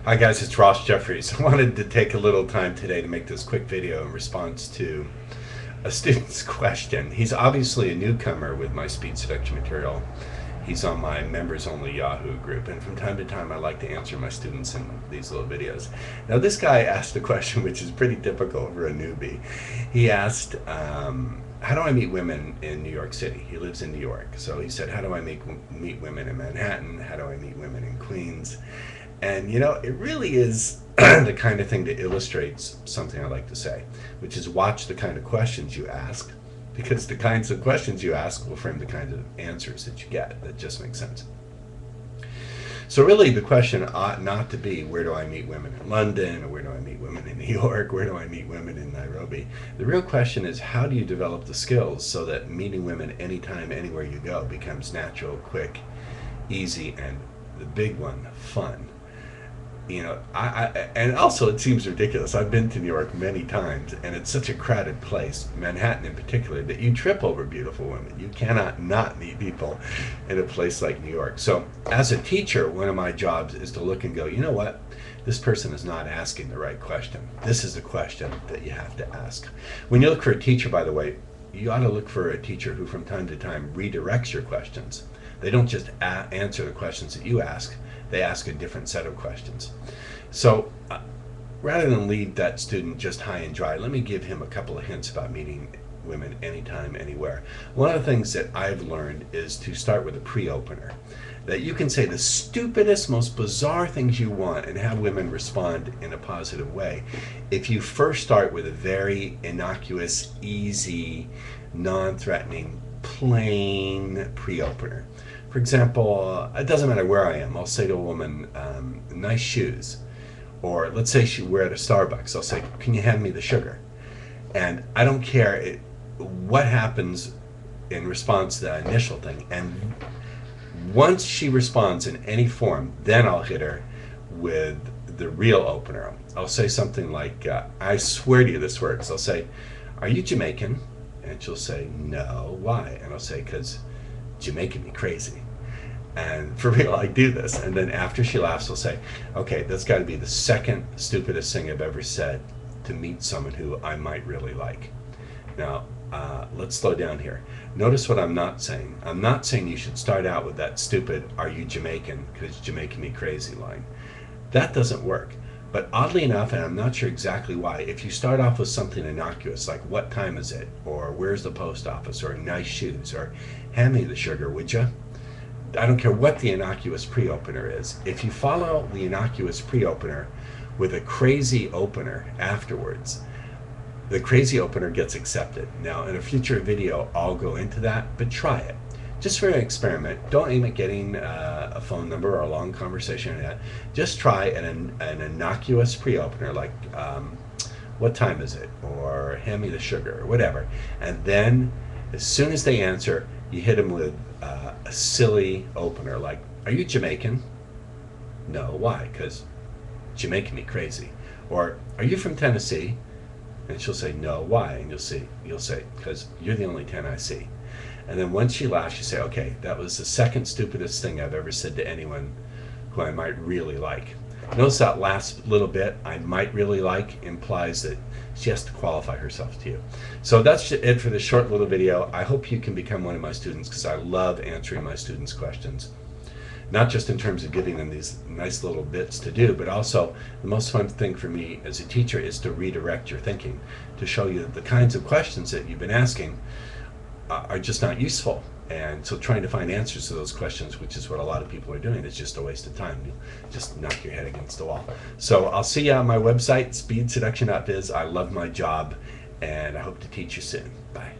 Hi guys, it's Ross Jeffries. I wanted to take a little time today to make this quick video in response to a student's question. He's obviously a newcomer with my speed seduction material. He's on my members only Yahoo group, and from time to time I like to answer my students in these little videos. Now this guy asked a question which is pretty typical for a newbie. He asked, how do I meet women in New York City? He lives in New York. So he said, how do I meet women in Manhattan? How do I meet women in Queens? And you know, it really is the kind of thing that illustrates something I like to say, which is watch the kind of questions you ask, because the kinds of questions you ask will frame the kinds of answers that you get. That just makes sense. So really the question ought not to be, where do I meet women in London, or where do I meet women in New York, where do I meet women in Nairobi? The real question is, how do you develop the skills so that meeting women anytime, anywhere you go becomes natural, quick, easy, and the big one, fun. You know, and also it seems ridiculous. I've been to New York many times, and it's such a crowded place, Manhattan in particular, that you trip over beautiful women. You cannot not meet people in a place like New York. So as a teacher, one of my jobs is to look and go, you know what? This person is not asking the right question. This is the question that you have to ask. When you look for a teacher, by the way, you ought to look for a teacher who from time to time redirects your questions. They don't just answer the questions that you ask. They ask a different set of questions. So rather than leave that student just high and dry, let me give him a couple of hints about meeting women anytime, anywhere. One of the things that I've learned is to start with a pre-opener. That you can say the stupidest, most bizarre things you want and have women respond in a positive way if you first start with a very innocuous, easy, non-threatening, plain pre-opener. For example, it doesn't matter where I am. I'll say to a woman, nice shoes. Or let's say we're at a Starbucks. I'll say, can you hand me the sugar? And I don't care what happens in response to that initial thing. And once she responds in any form, then I'll hit her with the real opener. I'll say something like, I swear to you this works. I'll say, are you Jamaican? And she'll say, no. Why? And I'll say, because you're making me crazy. And for real, I do this. And then after she laughs, I'll say, okay, that's got to be the second stupidest thing I've ever said to meet someone who I might really like. Now, let's slow down here. Notice what I'm not saying. I'm not saying you should start out with that stupid, are you Jamaican, because you're making me crazy line. That doesn't work. But oddly enough, and I'm not sure exactly why, if you start off with something innocuous, like what time is it, or where's the post office, or nice shoes, or hand me the sugar, would you? I don't care what the innocuous pre-opener is. If you follow the innocuous pre-opener with a crazy opener afterwards, the crazy opener gets accepted. Now, in a future video, I'll go into that, but try it. Just for an experiment. Don't aim at getting a phone number or a long conversation. Just try an innocuous pre-opener like, what time is it? Or hand me the sugar, or whatever. And then, as soon as they answer, you hit them with a silly opener like, are you Jamaican? No. Why? Because you're making me crazy. Or, are you from Tennessee? And she'll say, no. Why? And you'll say, because you're the only 10 I see. And then once she laughs, you say, okay, that was the second stupidest thing I've ever said to anyone who I might really like. Notice that last little bit, I might really like, implies that she has to qualify herself to you. So that's it for this short little video. I hope you can become one of my students, because I love answering my students' questions. Not just in terms of giving them these nice little bits to do, but also the most fun thing for me as a teacher is to redirect your thinking, to show you that the kinds of questions that you've been asking are just not useful. And so trying to find answers to those questions, which is what a lot of people are doing, is just a waste of time. You'll just knock your head against the wall. So I'll see you on my website, speedseduction.biz. I love my job, and I hope to teach you soon. Bye.